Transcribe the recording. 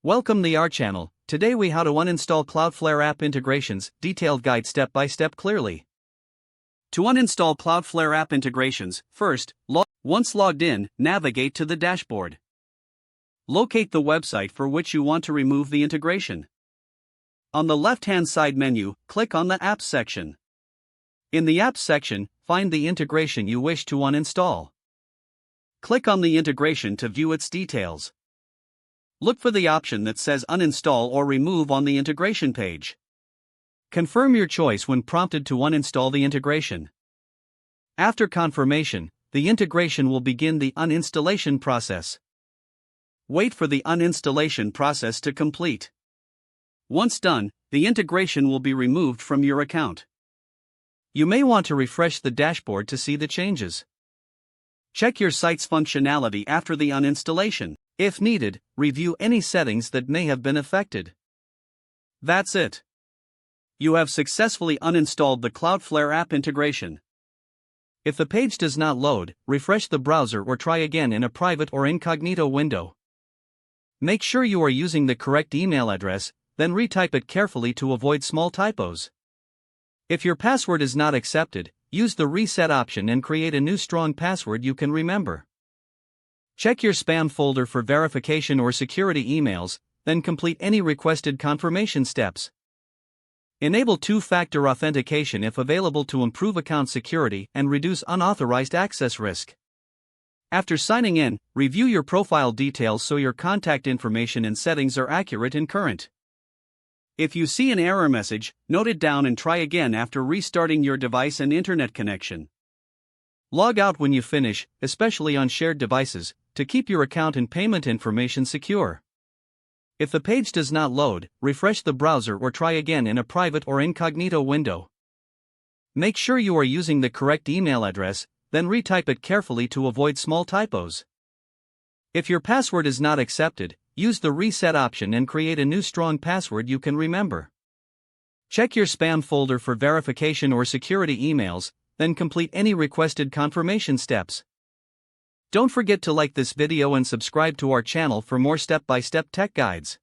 Welcome to our channel. Today we how to uninstall Cloudflare app integrations, detailed guide step by step clearly. To uninstall Cloudflare app integrations, first, once logged in, navigate to the dashboard. Locate the website for which you want to remove the integration. On the left-hand side menu, click on the Apps section. In the Apps section, find the integration you wish to uninstall. Click on the integration to view its details. Look for the option that says Uninstall or Remove on the integration page. Confirm your choice when prompted to uninstall the integration. After confirmation, the integration will begin the uninstallation process. Wait for the uninstallation process to complete. Once done, the integration will be removed from your account. You may want to refresh the dashboard to see the changes. Check your site's functionality after the uninstallation. If needed, review any settings that may have been affected. That's it. You have successfully uninstalled the Cloudflare app integration. If the page does not load, refresh the browser or try again in a private or incognito window. Make sure you are using the correct email address, then retype it carefully to avoid small typos. If your password is not accepted, use the reset option and create a new strong password you can remember. Check your spam folder for verification or security emails, then complete any requested confirmation steps. Enable two-factor authentication if available to improve account security and reduce unauthorized access risk. After signing in, review your profile details so your contact information and settings are accurate and current. If you see an error message, note it down and try again after restarting your device and internet connection. Log out when you finish, especially on shared devices, to keep your account and payment information secure. If the page does not load, refresh the browser or try again in a private or incognito window. Make sure you are using the correct email address, then retype it carefully to avoid small typos. If your password is not accepted, use the reset option and create a new strong password you can remember. Check your spam folder for verification or security emails, then complete any requested confirmation steps. Don't forget to like this video and subscribe to our channel for more step-by-step tech guides.